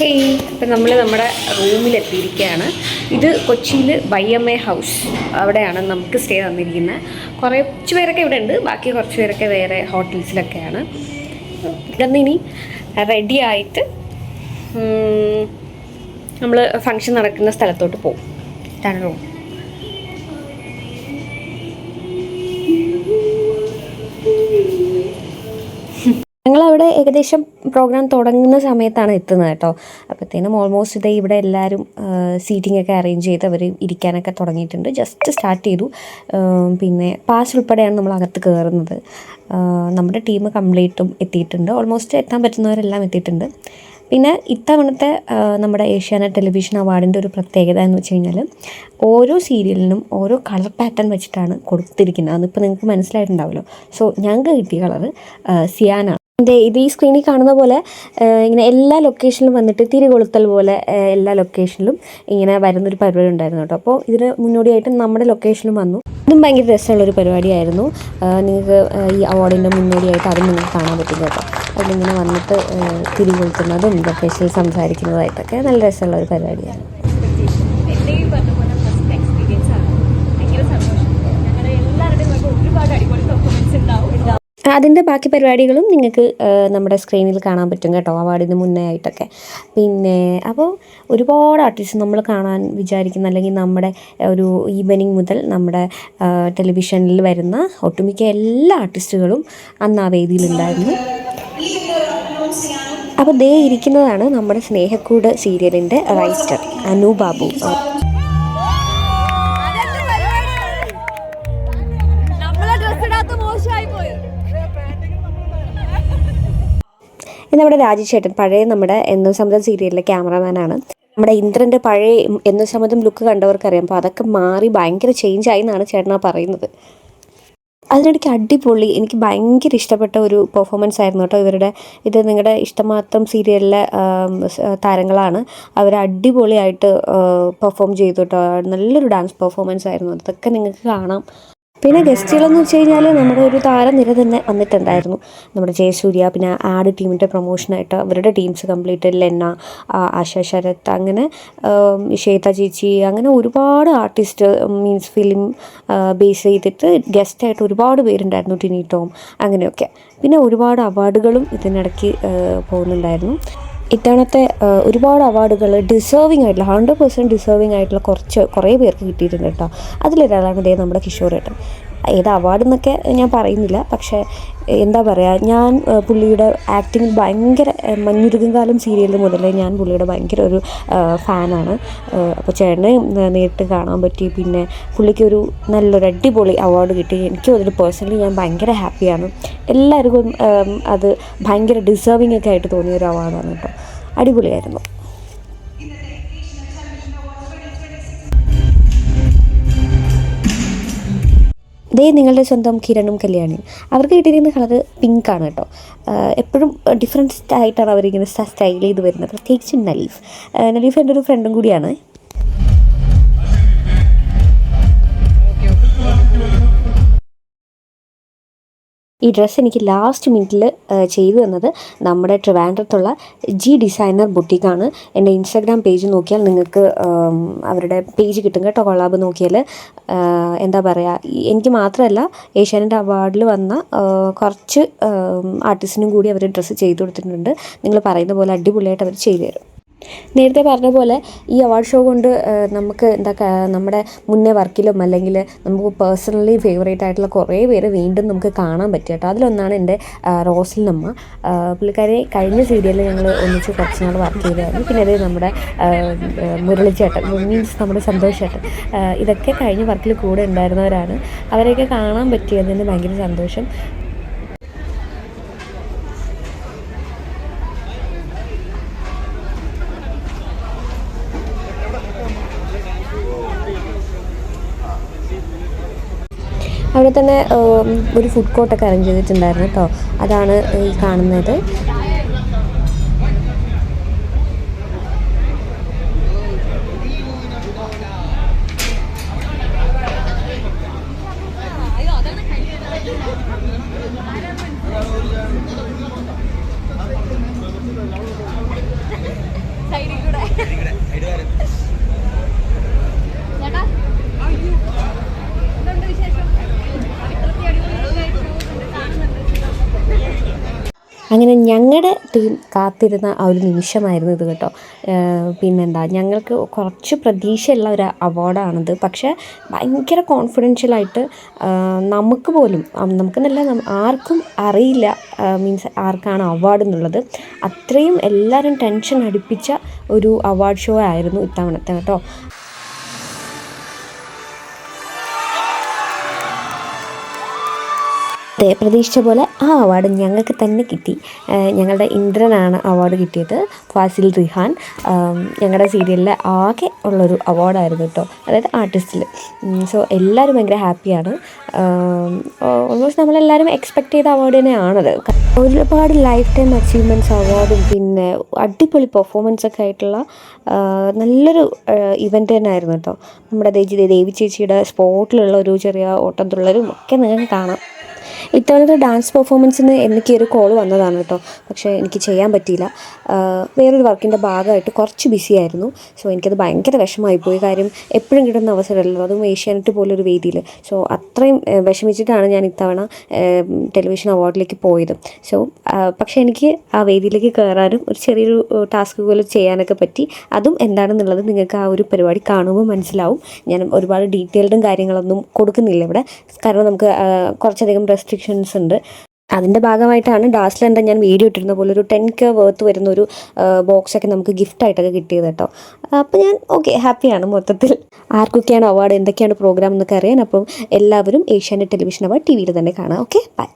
Hey, ഇപ്പം നമ്മൾ നമ്മുടെ റൂമിലെത്തിയിരിക്കുകയാണ്. ഇത് കൊച്ചിയിൽ YMA ഹൗസ്, അവിടെയാണ് നമുക്ക് സ്റ്റേ തന്നിരിക്കുന്നത്. കുറച്ച് പേരൊക്കെ ഇവിടെ ഉണ്ട്, ബാക്കി കുറച്ച് പേരൊക്കെ വേറെ ഹോട്ടൽസിലൊക്കെയാണ്. ഇവിടെ നിന്ന് ഇനി റെഡി ആയിട്ട് നമ്മൾ ഫങ്ഷൻ നടക്കുന്ന സ്ഥലത്തോട്ട് പോകും. ഇതാണ് റൂം. ഞങ്ങളവിടെ ഏകദേശം പ്രോഗ്രാം തുടങ്ങുന്ന സമയത്താണ് എത്തുന്നത് കേട്ടോ. അപ്പോഴത്തേനും ഓൾമോസ്റ്റ് ഇതേ ഇവിടെ എല്ലാവരും സീറ്റിംഗ് ഒക്കെ അറേഞ്ച് ചെയ്ത് അവർ ഇരിക്കാനൊക്കെ തുടങ്ങിയിട്ടുണ്ട്. ജസ്റ്റ് സ്റ്റാർട്ട് ചെയ്തു. പിന്നെ പാസ് ഉൾപ്പെടെയാണ് നമ്മൾ അകത്ത് കയറുന്നത്. നമ്മുടെ ടീം കംപ്ലീറ്റും എത്തിയിട്ടുണ്ട്. ഓൾമോസ്റ്റ് എത്താൻ പറ്റുന്നവരെല്ലാം എത്തിയിട്ടുണ്ട്. പിന്നെ ഇത്തവണത്തെ നമ്മുടെ ഏഷ്യാനെറ്റ് ടെലിവിഷൻ അവാർഡിൻ്റെ ഒരു പ്രത്യേകത എന്ന് വെച്ച് കഴിഞ്ഞാൽ ഓരോ സീരിയലിനും ഓരോ കളർ പാറ്റേൺ വെച്ചിട്ടാണ് കൊടുത്തിരിക്കുന്നത്. അതിപ്പോൾ നിങ്ങൾക്ക് മനസ്സിലായിട്ടുണ്ടാവുമല്ലോ. സോ ഞങ്ങൾക്ക് കിട്ടിയ കളറ് സിയാനാണ്. ഇത് ഈ സ്ക്രീനിൽ കാണുന്ന പോലെ ഇങ്ങനെ എല്ലാ ലൊക്കേഷനിലും വന്നിട്ട് തിരികൊളുത്തൽ പോലെ എല്ലാ ലൊക്കേഷനിലും ഇങ്ങനെ വരുന്നൊരു പരിപാടി ഉണ്ടായിരുന്നു കേട്ടോ. അപ്പോൾ ഇതിന് മുന്നോടിയായിട്ട് നമ്മുടെ ലൊക്കേഷനിലും വന്നു. ഇതും ഭയങ്കര രസമുള്ളൊരു പരിപാടിയായിരുന്നു. നിങ്ങൾക്ക് ഈ അവാർഡിൻ്റെ മുന്നോടിയായിട്ട് അതും നിങ്ങൾക്ക് കാണാൻ പറ്റും കേട്ടോ. അതിലിങ്ങനെ വന്നിട്ട് തിരികൊളുത്തുന്നതും ലൊക്കേഷനിൽ സംസാരിക്കുന്നതായിട്ടൊക്കെ നല്ല രസമുള്ള ഒരു പരിപാടിയാണ്. അതിൻ്റെ ബാക്കി പരിപാടികളും നിങ്ങൾക്ക് നമ്മുടെ സ്ക്രീനിൽ കാണാൻ പറ്റും കേട്ടോ, അവാർഡിന് മുന്നേ ആയിട്ടൊക്കെ. പിന്നെ അപ്പോൾ ഒരുപാട് ആർട്ടിസ്റ്റ് നമ്മൾ കാണാൻ വിചാരിക്കുന്ന, അല്ലെങ്കിൽ നമ്മുടെ ഒരു ഈവനിങ് മുതൽ നമ്മുടെ ടെലിവിഷനിൽ വരുന്ന ഒട്ടുമിക്ക എല്ലാ ആർട്ടിസ്റ്റുകളും അന്ന് ആ വേദിയിലുണ്ടായിരുന്നു. അപ്പോൾ ദേ ഇരിക്കുന്നതാണ് നമ്മുടെ സ്നേഹക്കൂട് സീരിയലിൻ്റെ റൈറ്റർ അനു ബാബു. നമ്മുടെ രാജേഷേട്ടൻ പഴയ നമ്മുടെ എന്നും സമ്മതം സീരിയലിലെ ക്യാമറാമാനാണ്. നമ്മുടെ ഇന്ദ്രൻ്റെ പഴയ എന്നും സമ്മതം ലുക്ക് കണ്ടവർക്കറിയാം. അപ്പോൾ അതൊക്കെ മാറി ഭയങ്കര ചേഞ്ച് ആയി എന്നാണ് ചേട്ടനാ പറയുന്നത്. അതിനിടയ്ക്ക് അടിപൊളി, എനിക്ക് ഭയങ്കര ഇഷ്ടപ്പെട്ട ഒരു പെർഫോമൻസ് ആയിരുന്നു കേട്ടോ ഇവരുടെ. ഇത് നിങ്ങളുടെ ഇഷ്ടമാത്രം സീരിയലിലെ താരങ്ങളാണ്. അവർ അടിപൊളിയായിട്ട് പെർഫോം ചെയ്തു കേട്ടോ. നല്ലൊരു ഡാൻസ് പെർഫോമൻസ് ആയിരുന്നു. അതൊക്കെ നിങ്ങൾക്ക് കാണാം. പിന്നെ ഗസ്റ്റുകളെന്ന് വെച്ച് കഴിഞ്ഞാൽ നമ്മുടെ ഒരു താരനിര തന്നെ വന്നിട്ടുണ്ടായിരുന്നു. നമ്മുടെ ജയസൂര്യ, പിന്നെ ആഡ് ടീമിൻ്റെ പ്രൊമോഷനായിട്ട് അവരുടെ ടീംസ് കംപ്ലീറ്റ്, ലെന്ന, ആശ ശരത്, അങ്ങനെ ശ്വേത ചേച്ചി, അങ്ങനെ ഒരുപാട് ആർട്ടിസ്റ്റ് മീൻസ് ഫിലിം ബേസ് ചെയ്തിട്ട് ഗസ്റ്റായിട്ട് ഒരുപാട് പേരുണ്ടായിരുന്നു. ടിനി ടോം, അങ്ങനെയൊക്കെ. പിന്നെ ഒരുപാട് അവാർഡുകളും ഇതിനിടയ്ക്ക് പോകുന്നുണ്ടായിരുന്നു. ഇത്തവണത്തെ ഒരുപാട് അവാർഡുകൾ ഡിസേർവിംഗ് ആയിട്ടുള്ള 100% ഡിസേർവിംഗ് ആയിട്ടുള്ള കുറേ പേർക്ക് കിട്ടിയിട്ടുണ്ട് കേട്ടോ. അതിലൊരാളാണ് ഇതേ നമ്മുടെ കിഷോറേട്ടൻ. ഏത് അവാർഡെന്നൊക്കെ ഞാൻ പറയുന്നില്ല, പക്ഷേ എന്താ പറയുക, ഞാൻ പുള്ളിയുടെ ആക്ടിങ് ഭയങ്കര മഞ്ഞുരുകുംകാലം സീരിയൽ മുതലേ ഞാൻ പുള്ളിയുടെ ഭയങ്കര ഒരു ഫാനാണ്. അപ്പോൾ ചേട്ടനെ നേരിട്ട് കാണാൻ പറ്റി. പിന്നെ പുള്ളിക്കൊരു നല്ലൊരു അടിപൊളി അവാർഡ് കിട്ടി. എനിക്കും അതിൽ പേഴ്സണലി ഞാൻ ഭയങ്കര ഹാപ്പിയാണ്. എല്ലാവർക്കും അത് ഭയങ്കര ഡിസേർവിംഗ് ഒക്കെ ആയിട്ട് തോന്നിയൊരു അവാർഡാണ് കേട്ടോ. അടിപൊളിയായിരുന്നു. ദേ നിങ്ങളുടെ സ്വന്തം കിരണും കല്യാണിയും. അവർക്ക് കിട്ടിയിരിക്കുന്ന കളറ് പിങ്കാണ് കേട്ടോ. എപ്പോഴും ഡിഫറൻറ്റ് ആയിട്ടാണ് അവരിങ്ങനെ സ്റ്റൈൽ ചെയ്ത് വരുന്നത്. പ്രത്യേകിച്ച് നലീഫ് എൻ്റെ ഒരു ഫ്രണ്ടും കൂടിയാണ്. ഈ ഡ്രസ്സ് എനിക്ക് ലാസ്റ്റ് മിനിറ്റിൽ ചെയ്തു തന്നത് നമ്മുടെ ട്രിവാൻഡ്രത്തുള്ള ഡിസൈനർ ബുട്ടീക്കാണ്. എൻ്റെ ഇൻസ്റ്റാഗ്രാം പേജ് നോക്കിയാൽ നിങ്ങൾക്ക് അവരുടെ പേജ് കിട്ടും കേട്ടോ. കൊളാബ് നോക്കിയാൽ എന്താ പറയുക, എനിക്ക് മാത്രമല്ല ഏഷ്യാനെറ്റ് അവാർഡിൽ വന്ന കുറച്ച് ആർട്ടിസ്റ്റിനും കൂടി അവർ ഡ്രസ്സ് ചെയ്തു കൊടുത്തിട്ടുണ്ട്. നിങ്ങൾ പറയുന്ന പോലെ അടിപൊളിയായിട്ട് അവർ ചെയ്തു തരും. നേരത്തെ പറഞ്ഞ പോലെ ഈ അവാർഡ് ഷോ കൊണ്ട് നമുക്ക് നമ്മുടെ മുന്നേ വർക്കിലും അല്ലെങ്കിൽ നമുക്ക് പേഴ്സണലി ഫേവറേറ്റ് ആയിട്ടുള്ള കുറേ പേര് വീണ്ടും നമുക്ക് കാണാൻ പറ്റും കേട്ടോ. അതിലൊന്നാണ് എൻ്റെ റോസ്ലിനമ്മ. പുള്ളിക്കാരി കഴിഞ്ഞ സീരിയലിൽ ഞങ്ങൾ ഒന്നിച്ച് കുറച്ച് നാൾ വർക്ക് ചെയ്തായിരുന്നു. പിന്നെ അത് നമ്മുടെ മുരളിച്ചേട്ടൻ, മീൻസ് നമ്മുടെ സന്തോഷ് ചേട്ടൻ, ഇതൊക്കെ കഴിഞ്ഞ വർക്കിൽ കൂടെ ഉണ്ടായിരുന്നവരാണ്. അവരെയൊക്കെ കാണാൻ പറ്റിയതിന് ഭയങ്കര സന്തോഷം. അവിടെ തന്നെ ഒരു ഫുഡ് കോർട്ടൊക്കെ അറേഞ്ച് ചെയ്തിട്ടുണ്ടായിരുന്നു കേട്ടോ. അതാണ് ഈ കാണുന്നത്. അങ്ങനെ ഞങ്ങളുടെ ടീം കാത്തിരുന്ന ആ ഒരു നിമിഷമായിരുന്നു ഇത് കേട്ടോ. പിന്നെന്താ, ഞങ്ങൾക്ക് കുറച്ച് പ്രതീക്ഷയുള്ള ഒരു അവാർഡാണിത്. പക്ഷേ ഭയങ്കര കോൺഫിഡൻഷ്യലായിട്ട് നമുക്ക് പോലും നമുക്കെന്നല്ല ആർക്കും അറിയില്ല, മീൻസ് ആർക്കാണ് അവാർഡ് എന്നുള്ളത്. അത്രയും എല്ലാവരും ടെൻഷൻ അടുപ്പിച്ച ഒരു അവാർഡ് ഷോ ആയിരുന്നു ഇത്തവണത്തെ കേട്ടോ. അതെ, പ്രതീക്ഷിച്ച പോലെ ആ അവാർഡ് ഞങ്ങൾക്ക് തന്നെ കിട്ടി. ഞങ്ങളുടെ ഇന്ദ്രനാണ് അവാർഡ് കിട്ടിയത്, ഫാസിൽ റിഹാൻ. ഞങ്ങളുടെ സീരിയലിലെ ആകെ ഉള്ളൊരു അവാർഡായിരുന്നു കേട്ടോ, അതായത് ആർട്ടിസ്റ്റിൽ. സോ എല്ലാവരും ഭയങ്കര ഹാപ്പിയാണ്. ഓൾമോസ്റ്റ് നമ്മളെല്ലാവരും എക്സ്പെക്റ്റ് ചെയ്ത അവാർഡ് തന്നെയാണത്. ഒരുപാട് ലൈഫ് ടൈം അച്ചീവ്മെൻറ്റ്സ് അവാർഡും പിന്നെ അടിപൊളി പെർഫോമൻസൊക്കെ ആയിട്ടുള്ള നല്ലൊരു ഇവൻ്റ് തന്നെയായിരുന്നു കേട്ടോ. നമ്മുടെ ദേവി ചേച്ചിയുടെ സ്പോട്ടിലുള്ള ഒരു ചെറിയ ഓട്ടംതുള്ളലും ഒക്കെ നിങ്ങൾക്ക് കാണാം. ഇത്തവണത്തെ ഡാൻസ് പെർഫോമൻസിന് എനിക്കൊരു കോൾ വന്നതാണ് കേട്ടോ, പക്ഷേ എനിക്ക് ചെയ്യാൻ പറ്റിയില്ല. വേറൊരു വർക്കിൻ്റെ ഭാഗമായിട്ട് കുറച്ച് ബിസി ആയിരുന്നു. സോ എനിക്കത് ഭയങ്കര വിഷമമായിപ്പോയി. കാര്യം എപ്പോഴും കിട്ടുന്ന അവസരമല്ലല്ലോ, അതും ഏഷ്യാനെറ്റ് പോലൊരു വേദിയിൽ. സോ അത്രയും വിഷമിച്ചിട്ടാണ് ഞാൻ ഇത്തവണ ടെലിവിഷൻ അവാർഡിലേക്ക് പോയത്. സോ പക്ഷേ എനിക്ക് ആ വേദിയിലേക്ക് കയറാനും ഒരു ചെറിയൊരു ടാസ്ക് പോലെ ചെയ്യാനൊക്കെ പറ്റി. അതും എന്താണെന്നുള്ളത് നിങ്ങൾക്ക് ആ ഒരു പരിപാടി കാണുമ്പോൾ മനസ്സിലാവും. ഞാൻ ഒരുപാട് ഡീറ്റെയിൽഡും കാര്യങ്ങളൊന്നും കൊടുക്കുന്നില്ല ഇവിടെ, കാരണം നമുക്ക് കുറച്ചധികം റെസ്ട്രിക്ഷൻസ് ഉണ്ട്. അതിൻ്റെ ഭാഗമായിട്ടാണ് ഡാസ്ലറിൻ്റെ ഞാൻ വീഡിയോ ഇട്ടിരുന്ന പോലെ ഒരു 10K വർത്ത് വരുന്നൊരു ബോക്സൊക്കെ നമുക്ക് ഗിഫ്റ്റായിട്ടൊക്കെ കിട്ടിയത് കേട്ടോ. അപ്പോൾ ഞാൻ ഹാപ്പിയാണ് മൊത്തത്തിൽ. ആർക്കൊക്കെയാണ് അവാർഡ്, എന്തൊക്കെയാണ് പ്രോഗ്രാം എന്നൊക്കെ അറിയാൻ അപ്പം എല്ലാവരും ഏഷ്യാനെറ്റ് ടെലിവിഷൻ അവാർഡ് TV തന്നെ കാണാം. ബൈ.